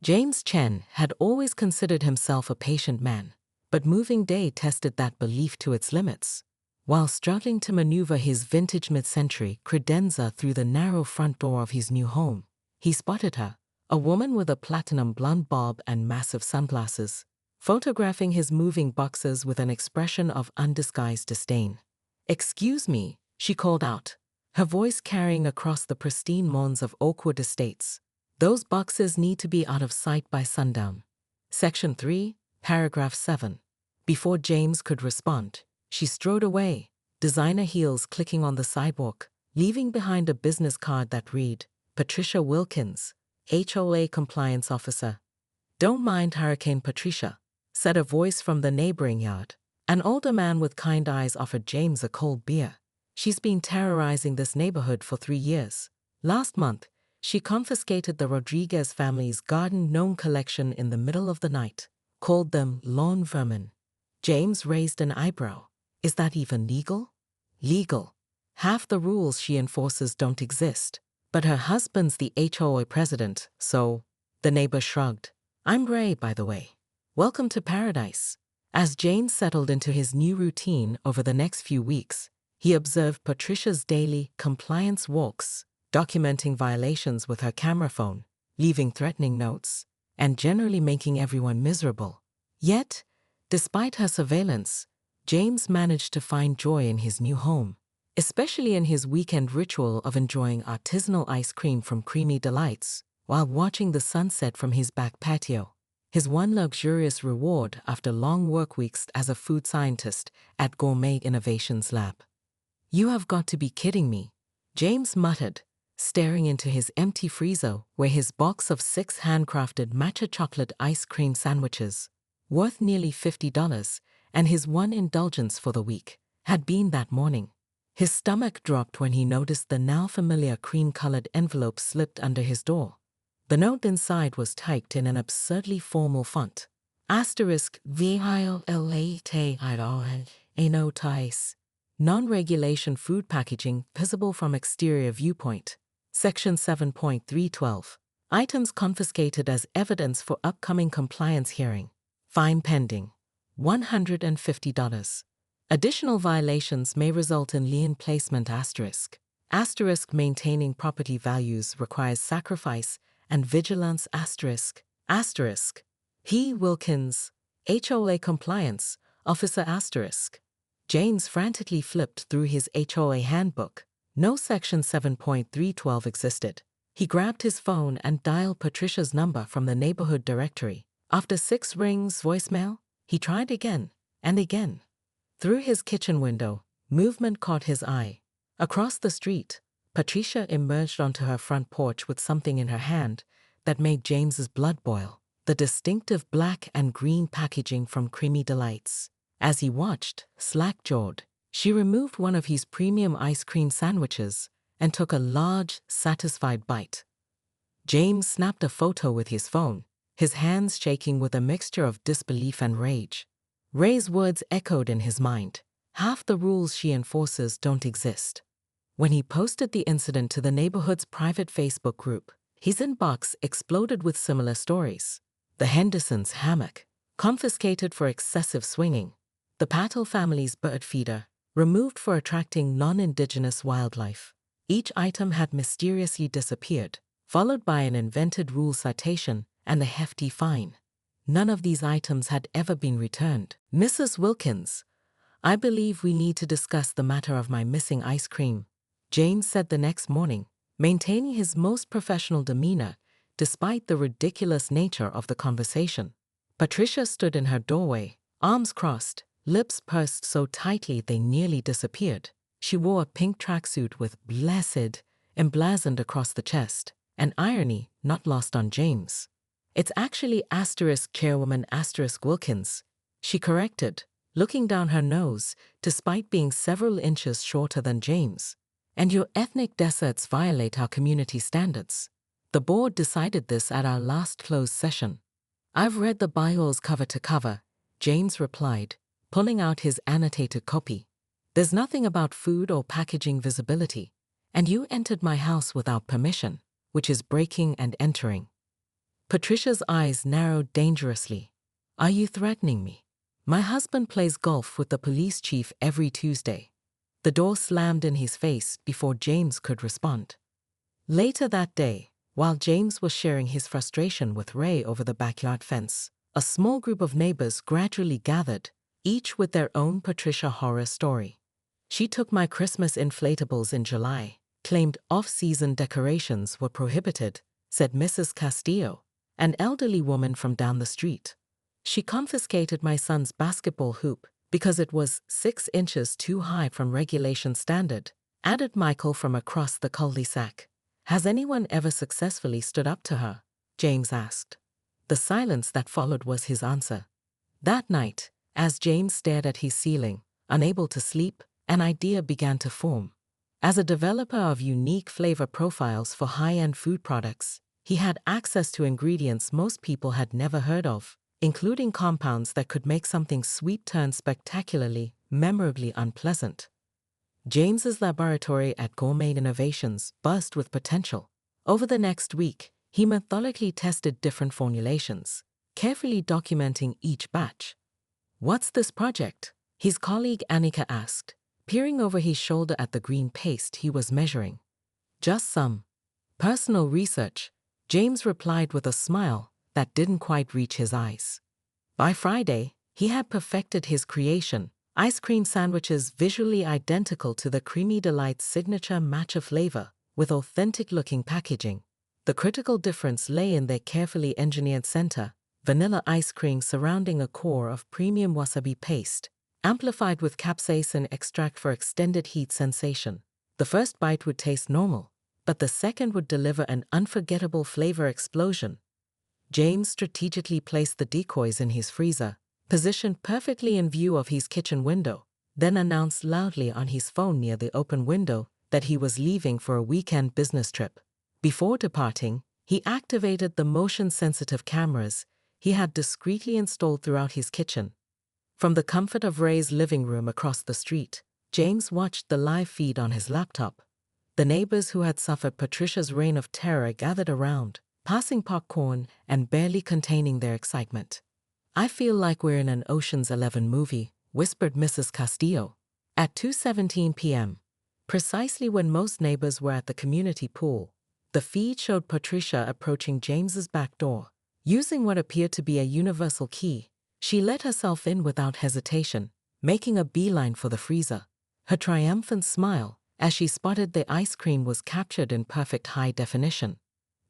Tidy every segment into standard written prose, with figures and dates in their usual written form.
James Chen had always considered himself a patient man, but moving day tested that belief to its limits. While struggling to maneuver his vintage mid-century credenza through the narrow front door of his new home, he spotted her, a woman with a platinum blonde bob and massive sunglasses, photographing his moving boxes with an expression of undisguised disdain. "Excuse me," she called out, her voice carrying across the pristine lawns of Oakwood Estates. "Those boxes need to be out of sight by sundown." Section 3, Paragraph 7. Before James could respond, she strode away, designer heels clicking on the sidewalk, leaving behind a business card that read, "Patricia Wilkins, HOA Compliance Officer." "Don't mind Hurricane Patricia," said a voice from the neighboring yard. An older man with kind eyes offered James a cold beer. "She's been terrorizing this neighborhood for 3 years. Last month, she confiscated the Rodriguez family's garden gnome collection in the middle of the night, called them lawn vermin." James raised an eyebrow. "Is that even legal?" "Legal. Half the rules she enforces don't exist. But her husband's the HOA president, so..." The neighbor shrugged. "I'm Ray, by the way. Welcome to paradise." As James settled into his new routine over the next few weeks, he observed Patricia's daily compliance walks, documenting violations with her camera phone, leaving threatening notes, and generally making everyone miserable. Yet, despite her surveillance, James managed to find joy in his new home, especially in his weekend ritual of enjoying artisanal ice cream from Creamy Delights while watching the sunset from his back patio, his one luxurious reward after long work weeks as a food scientist at Gourmet Innovations Lab. "You have got to be kidding me," James muttered, staring into his empty freezer where his box of 6 handcrafted matcha chocolate ice cream sandwiches, worth nearly $50, and his one indulgence for the week, had been that morning. His stomach dropped when he noticed the now familiar cream-colored envelope slipped under his door. The note inside was typed in an absurdly formal font. *VIOLATE non-regulation food packaging visible from exterior viewpoint. Section 7.312. Items confiscated as evidence for upcoming compliance hearing. Fine pending. $150. Additional violations may result in lien placement ***. Maintaining property values requires sacrifice and vigilance ***. P. Wilkins, HOA Compliance Officer ***. James frantically flipped through his HOA handbook. No Section 7.312 existed. He grabbed his phone and dialed Patricia's number from the neighborhood directory. After 6 rings voicemail, he tried again and again. Through his kitchen window, movement caught his eye. Across the street, Patricia emerged onto her front porch with something in her hand that made James's blood boil, the distinctive black and green packaging from Creamy Delights. As he watched, slack-jawed, she removed one of his premium ice cream sandwiches and took a large, satisfied bite. James snapped a photo with his phone, his hands shaking with a mixture of disbelief and rage. Ray's words echoed in his mind. Half the rules she enforces don't exist. When he posted the incident to the neighborhood's private Facebook group, his inbox exploded with similar stories. The Hendersons' hammock, confiscated for excessive swinging. The Patel family's bird feeder, removed for attracting non-indigenous wildlife. Each item had mysteriously disappeared, followed by an invented rule citation and a hefty fine. None of these items had ever been returned. "Mrs. Wilkins, I believe we need to discuss the matter of my missing ice cream," James said the next morning, maintaining his most professional demeanor despite the ridiculous nature of the conversation. Patricia stood in her doorway, arms crossed, lips pursed so tightly they nearly disappeared. She wore a pink tracksuit with "Blessed" emblazoned across the chest, an irony not lost on James. "It's actually *Chairwoman Wilkins," she corrected, looking down her nose despite being several inches shorter than James. "And your ethnic deserts violate our community standards. The board decided this at our last closed session." "I've read the bylaws cover to cover," James replied, pulling out his annotated copy. "There's nothing about food or packaging visibility, and you entered my house without permission, which is breaking and entering." Patricia's eyes narrowed dangerously. Are you threatening me? My husband plays golf with the police chief every Tuesday. The door slammed in his face before James could respond. Later that day, while James was sharing his frustration with Ray over the backyard fence, a small group of neighbors gradually gathered, each with their own Patricia horror story. She took my Christmas inflatables in July, claimed off-season decorations were prohibited, said Mrs. Castillo, an elderly woman from down the street. She confiscated my son's basketball hoop because it was 6 inches too high from regulation standard, added Michael from across the cul-de-sac. Has anyone ever successfully stood up to her? James asked. The silence that followed was his answer. That night, as James stared at his ceiling, unable to sleep, an idea began to form. As a developer of unique flavor profiles for high-end food products, he had access to ingredients most people had never heard of, including compounds that could make something sweet turn spectacularly, memorably unpleasant. James's laboratory at Gourmet Innovations buzzed with potential. Over the next week, he methodically tested different formulations, carefully documenting each batch. What's this project? His colleague Annika asked, peering over his shoulder at the green paste he was measuring. Just some personal research, James replied with a smile that didn't quite reach his eyes. By Friday, he had perfected his creation, ice cream sandwiches visually identical to the Creamy Delight's signature matcha flavor, with authentic-looking packaging. The critical difference lay in their carefully engineered center, vanilla ice cream surrounding a core of premium wasabi paste, amplified with capsaicin extract for extended heat sensation. The first bite would taste normal, but the second would deliver an unforgettable flavor explosion. James strategically placed the decoys in his freezer, positioned perfectly in view of his kitchen window, then announced loudly on his phone near the open window that he was leaving for a weekend business trip. Before departing, he activated the motion-sensitive cameras he had discreetly installed throughout his kitchen. From the comfort of Ray's living room across the street, James watched the live feed on his laptop. The neighbors who had suffered Patricia's reign of terror gathered around, passing popcorn and barely containing their excitement. I feel like we're in an Ocean's 11 movie, whispered Mrs. Castillo. At 2:17 p.m., precisely when most neighbors were at the community pool, the feed showed Patricia approaching James's back door. Using what appeared to be a universal key, she let herself in without hesitation, making a beeline for the freezer. Her triumphant smile, as she spotted the ice cream, was captured in perfect high definition.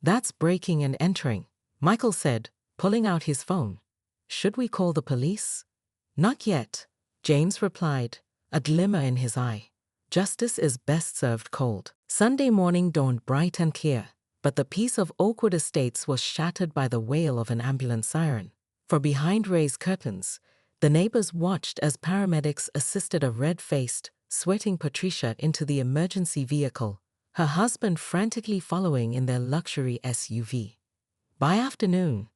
That's breaking and entering, Michael said, pulling out his phone. Should we call the police? Not yet, James replied, a glimmer in his eye. Justice is best served cold. Sunday morning dawned bright and clear, but the peace of Oakwood Estates was shattered by the wail of an ambulance siren. For behind Ray's curtains, the neighbors watched as paramedics assisted a red-faced, sweating Patricia into the emergency vehicle, her husband frantically following in their luxury SUV. By afternoon,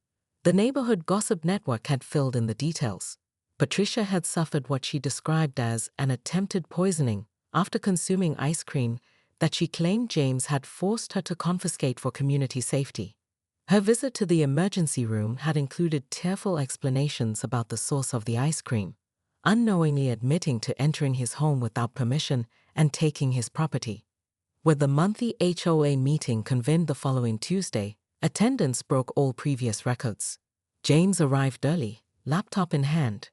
the neighborhood gossip network had filled in the details. Patricia had suffered what she described as an attempted poisoning after consuming ice cream that she claimed James had forced her to confiscate for community safety. Her visit to the emergency room had included tearful explanations about the source of the ice cream, unknowingly admitting to entering his home without permission and taking his property. With the monthly HOA meeting convened the following Tuesday, attendance broke all previous records. James arrived early, laptop in hand,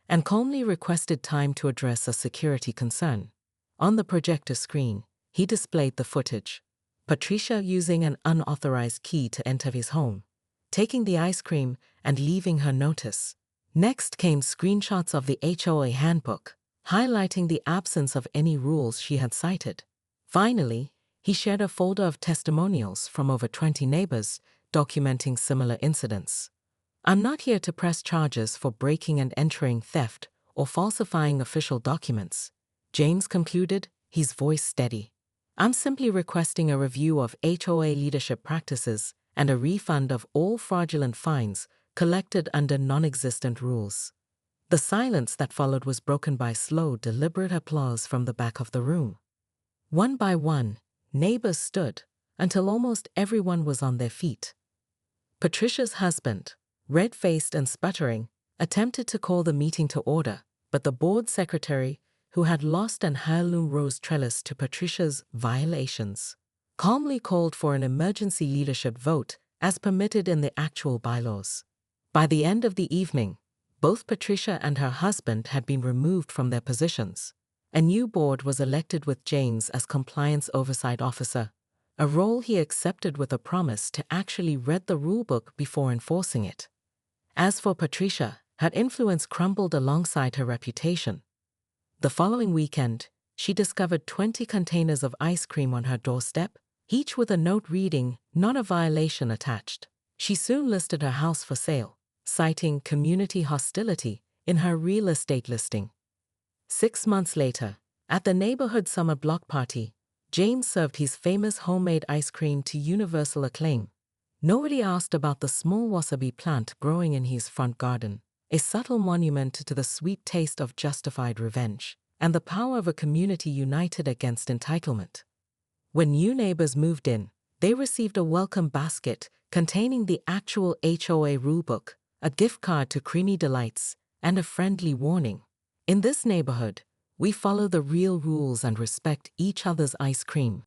and calmly requested time to address a security concern. On the projector screen, he displayed the footage. Patricia using an unauthorized key to enter his home, taking the ice cream and leaving her notice. Next came screenshots of the HOA handbook, highlighting the absence of any rules she had cited. Finally, he shared a folder of testimonials from over 20 neighbors documenting similar incidents. I'm not here to press charges for breaking and entering, theft, or falsifying official documents, James concluded, his voice steady. I'm simply requesting a review of HOA leadership practices and a refund of all fraudulent fines collected under non-existent rules. The silence that followed was broken by slow, deliberate applause from the back of the room. One by one, neighbors stood, until almost everyone was on their feet. Patricia's husband, red-faced and sputtering, attempted to call the meeting to order, but the board secretary, who had lost an heirloom rose trellis to Patricia's violations, calmly called for an emergency leadership vote as permitted in the actual bylaws. By the end of the evening, both Patricia and her husband had been removed from their positions. A new board was elected with James as compliance oversight officer, a role he accepted with a promise to actually read the rulebook before enforcing it. As for Patricia, her influence crumbled alongside her reputation. The following weekend, she discovered 20 containers of ice cream on her doorstep, each with a note reading, "Not a violation" attached. She soon listed her house for sale, citing community hostility in her real estate listing. 6 months later, at the neighborhood summer block party, James served his famous homemade ice cream to universal acclaim. Nobody asked about the small wasabi plant growing in his front garden, a subtle monument to the sweet taste of justified revenge and the power of a community united against entitlement. When new neighbors moved in, they received a welcome basket containing the actual HOA rulebook, a gift card to Creamy Delights, and a friendly warning. In this neighborhood, we follow the real rules and respect each other's ice cream.